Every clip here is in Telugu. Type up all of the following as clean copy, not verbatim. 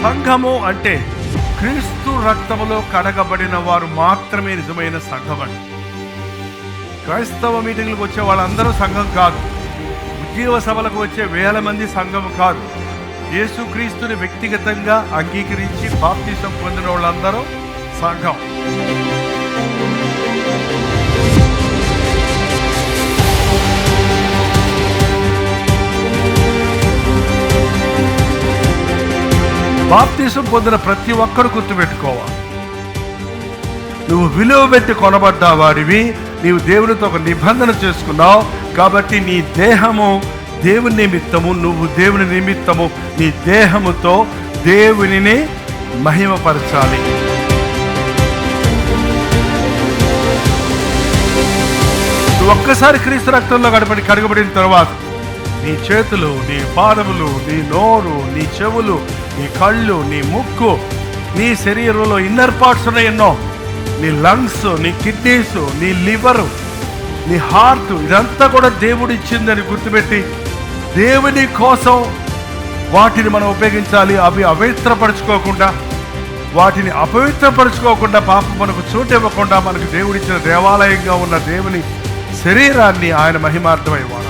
సంఘము అంటే క్రీస్తు రక్తములో కడగబడిన వారు మాత్రమే నిజమైన సంఘం అండి. క్రైస్తవ మీటింగ్లకు వచ్చే వాళ్ళందరూ సంఘం కాదు. ఉద్యోగ సభలకు వచ్చే వేల మంది సంఘం కాదు. యేసుక్రీస్తుని వ్యక్తిగతంగా అంగీకరించి బాప్తిసం పొందిన వాళ్ళందరూ సంఘం. బాప్తిసం పొందిన ప్రతి ఒక్కరు గుర్తుపెట్టుకోవాలి, నువ్వు విలువ పెట్టి కొనబడ్డా వాడివి, నీవు దేవునితో ఒక నిబంధన చేసుకున్నావు. కాబట్టి నీ దేహము దేవుని నిమిత్తము, నువ్వు దేవుని నిమిత్తము నీ దేహముతో దేవునిని మహిమపరచాలి. నువ్వు ఒక్కసారి క్రీస్తు రక్తంలో కడగబడిన తర్వాత నీ చేతులు, నీ పాదములు, నీ నోరు, నీ చెవులు, నీ కళ్ళు, నీ ముక్కు, నీ శరీరంలో ఇన్నర్ పార్ట్స్ ఉన్నాయి ఎన్నో, నీ లంగ్స్, నీ కిడ్నీస్, నీ లివరు, నీ హార్ట్, ఇదంతా కూడా దేవుడు ఇచ్చిందని గుర్తుపెట్టి దేవుని కోసం వాటిని మనం ఉపయోగించాలి. అవి వాటిని అపవిత్రపరచుకోకుండా పాపం మనకు చోటు ఇవ్వకుండా మనకు దేవుడిచ్చిన దేవాలయంగా ఉన్న దేవుని శరీరాన్ని ఆయన మహిమార్థమై వాడాలి.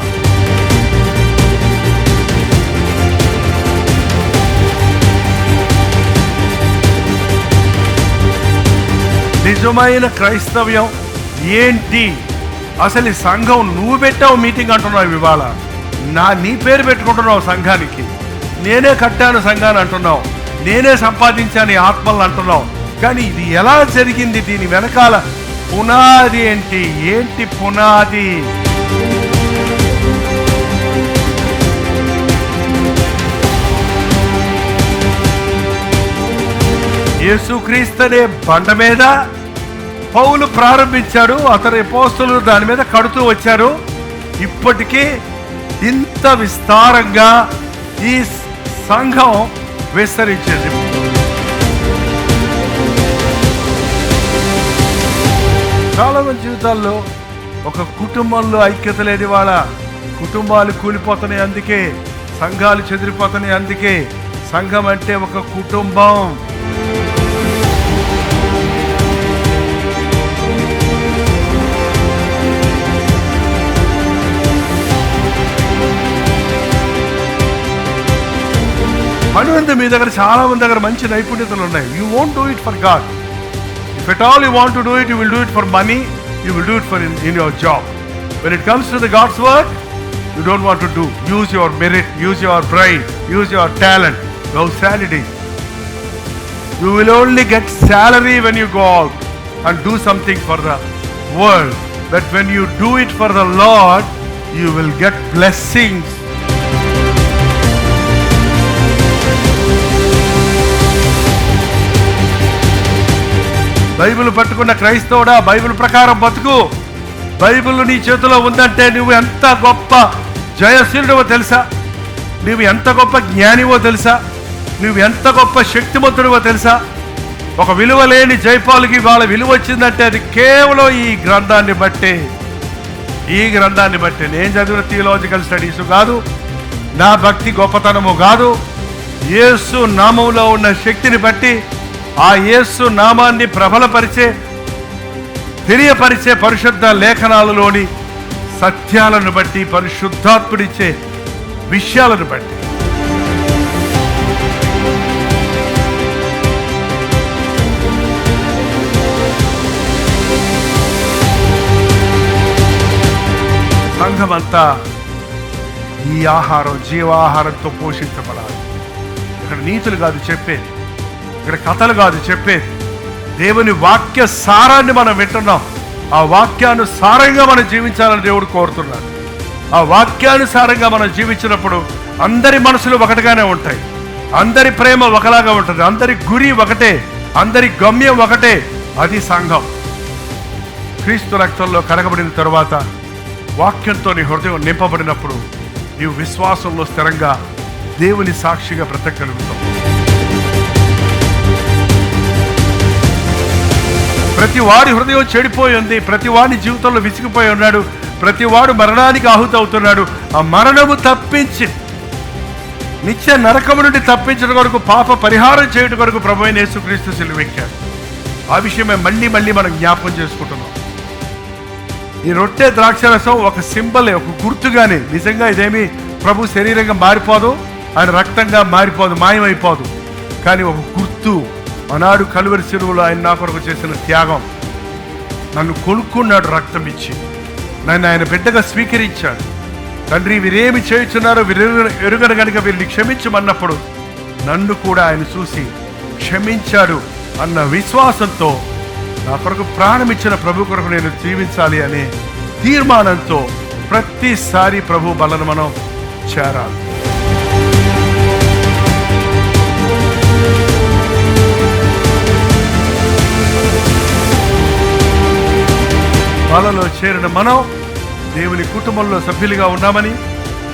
నిజమైన క్రైస్తవ్యం ఏంటి? అసలు ఈ సంఘం నువ్వు పెట్టావు మీటింగ్ అంటున్నావు, ఇవాళ నీ పేరు పెట్టుకుంటున్నావు సంఘానికి, నేనే కట్టాను సంఘాన్ని అంటున్నావు, నేనే సంపాదించాను ఈ ఆత్మలను అంటున్నావు. కానీ ఇది ఎలా జరిగింది? దీని వెనకాల పునాది ఏంటి పునాది? యేసుక్రీస్తునే బండ మీద పౌలు ప్రారంభించాడు, అతని అపోస్తలులు దాని మీద కడుతూ వచ్చారు. ఇప్పటికీ ఇంత విస్తారంగా ఈ సంఘం విస్తరించింది. చాలా మంది జీవితాల్లో ఒక కుటుంబంలో ఐక్యత లేదు. వాళ్ళ కుటుంబాలు కూలిపోతున్నాయి, అందుకే సంఘాలు చెదిరిపోతున్నాయి. అందుకే సంఘం అంటే ఒక కుటుంబం. పని ఉంది మీ దగ్గర, చాలా మంది దగ్గర మంచి నైపుణ్యతలు ఉన్నాయి. You won't do it for God. If at all you want to do it, you will do it for money, you will do it for in your job. When it comes to the God's work, you don't want to do. Use your merit, use your brain, use your talent, no salary. You will only get salary when you go out and do something for the world. But when you do it for the Lord, you will get blessings. Bible పట్టుకున్న క్రైస్తవుడా, బైబిల్ ప్రకారం బతుకు. బైబిల్ నీ చేతిలో ఉందంటే నువ్వు ఎంత గొప్ప జయశీలుడవో తెలుసా? నువ్వు ఎంత గొప్ప జ్ఞానివో తెలుసా? నువ్వు ఎంత గొప్ప శక్తిమంతుడివో తెలుసా? ఒక విలువ లేని జైపాల్కి వాళ్ళ విలువ వచ్చిందంటే అది కేవలం ఈ గ్రంథాన్ని బట్టే. నేను చదివిన థియలాజికల్ స్టడీస్ కాదు, నా భక్తి గొప్పతనము కాదు. యేసు నామంలో ఉన్న శక్తిని బట్టి, ఆ యేసు నామాన్ని తెలియపరిచే పరిశుద్ధ లేఖనాలలోని సత్యాలను బట్టి, పరిశుద్ధాత్ముడిచ్చే విషయాలను బట్టి. సంఘమంతా ఈ ఆహారం, జీవాహారంతో పోషించబడాలి. ఇక్కడ నీతులు కాదు చెప్పేది, ఇక్కడ కథలు కాదు చెప్పేది. దేవుని వాక్య సారాన్ని మనం వింటున్నాం. ఆ వాక్యానుసారంగా మనం జీవించాలని దేవుడు కోరుతున్నాడు. ఆ వాక్యానుసారంగా మనం జీవించినప్పుడు అందరి మనసులు ఒకటిగానే ఉంటాయి, అందరి ప్రేమ ఒకలాగా ఉంటుంది, అందరి గురి ఒకటే, అందరి గమ్యం ఒకటే. అది సంఘం. క్రీస్తు రక్తంలో కడగబడిన తరువాత వాక్యంతో నీ హృదయం నింపబడినప్పుడు నీవు విశ్వాసంలో స్థిరంగా దేవుని సాక్షిగా బ్రతకగలుగుతావు. ప్రతి వాడి హృదయం చెడిపోయి ఉంది, ప్రతి వాడి జీవితంలో విసిగిపోయి ఉన్నాడు, ప్రతి వాడు మరణానికి ఆహుతి అవుతున్నాడు. ఆ మరణము తప్పించి నిత్య నరకము నుండి తప్పించడం కొరకు, పాప పరిహారం చేయడం కొరకు ప్రభువైన యేసుక్రీస్తు సిలువెక్కాడు. ఆ విషయమే మళ్ళీ మళ్ళీ మనం జ్ఞాపకం చేసుకుంటున్నాం. ఈ రొట్టె ద్రాక్షరసం ఒక సింబల్, ఒక గుర్తుగానే. నిజంగా ఇదేమి ప్రభు శరీరంగా మారిపోదు, ఆయన రక్తంగా మారిపోదు, మాయమైపోదు. కానీ ఒక గుర్తు. ఆనాడు కలువరి శిలువలో ఆయన నా కొరకు చేసిన త్యాగం. నన్ను కొనుక్కున్నాడు రక్తం ఇచ్చి, నన్ను ఆయన బిడ్డగా స్వీకరించాడు. తండ్రి వీరేమి చేయుచున్నారో ఎరుగను గనుక వీరిని క్షమించమన్నప్పుడు నన్ను కూడా ఆయన చూసి క్షమించాడు అన్న విశ్వాసంతో నా కొరకు ప్రాణం ఇచ్చిన ప్రభు కొరకు నేను జీవించాలి అనే తీర్మానంతో ప్రతిసారి ప్రభు బలను మనం చేరాలి. బలలో చేరిన మనం దేవుని కుటుంబంలో సభ్యులుగా ఉన్నామని,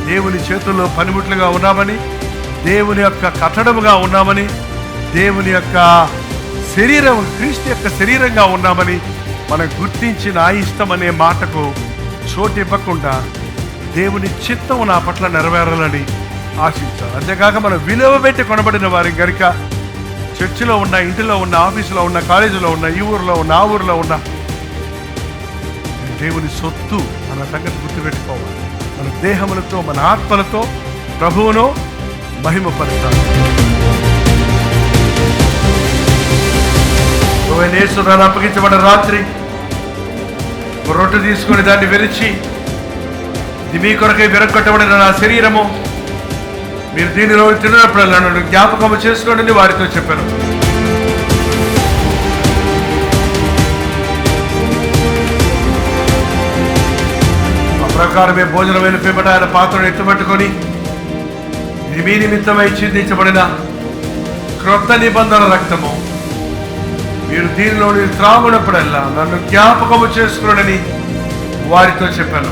దేవుని చేతుల్లో పనిముట్లుగా ఉన్నామని, దేవుని యొక్క కట్టడముగా ఉన్నామని, దేవుని యొక్క శరీరం క్రీస్తు యొక్క శరీరంగా ఉన్నామని మనం గుర్తించి నా ఇష్టం అనే మాటకు చోటు ఇవ్వకుండా దేవుని చిత్తం నా పట్ల నెరవేరాలని ఆశించాలి. అంతేకాక మనం విలువ పెట్టి కొనబడిన వారి కనుక చర్చిలో ఉన్న, ఇంటిలో ఉన్న, ఆఫీసులో ఉన్న, కాలేజీలో ఉన్న, ఈ ఊరిలో ఉన్న, ఆ ఊరిలో ఉన్న దేవుని సొత్తు అన్న సంగతి గుర్తుపెట్టుకోవాలి. మన దేహములతో, మన ఆత్మలతో ప్రభువును మహిమపరచాలి. యేసుదాన్ని అప్పగించబడిన రాత్రి రొట్టె తీసుకొని దాన్ని విరిచి, ఇది మీ కొరకై విరగొట్టబడిన నా శరీరము, మీరు దీనిలో తిన్నప్పుడల్లా నన్ను జ్ఞాపకము చేసుకోండి వారితో చెప్పాను. ప్రకారమే భోజనమైన పిమ్మట ఆయన పాత్రను ఎత్తుపట్టుకొని, ఇది మీ నిమిత్తమై చిందించబడిన క్రొత్త నిబంధన రక్తము, మీరు దీనిలో త్రాగునప్పుడల్లా నన్ను జ్ఞాపకము చేసుకున్నాడని వారితో చెప్పాను.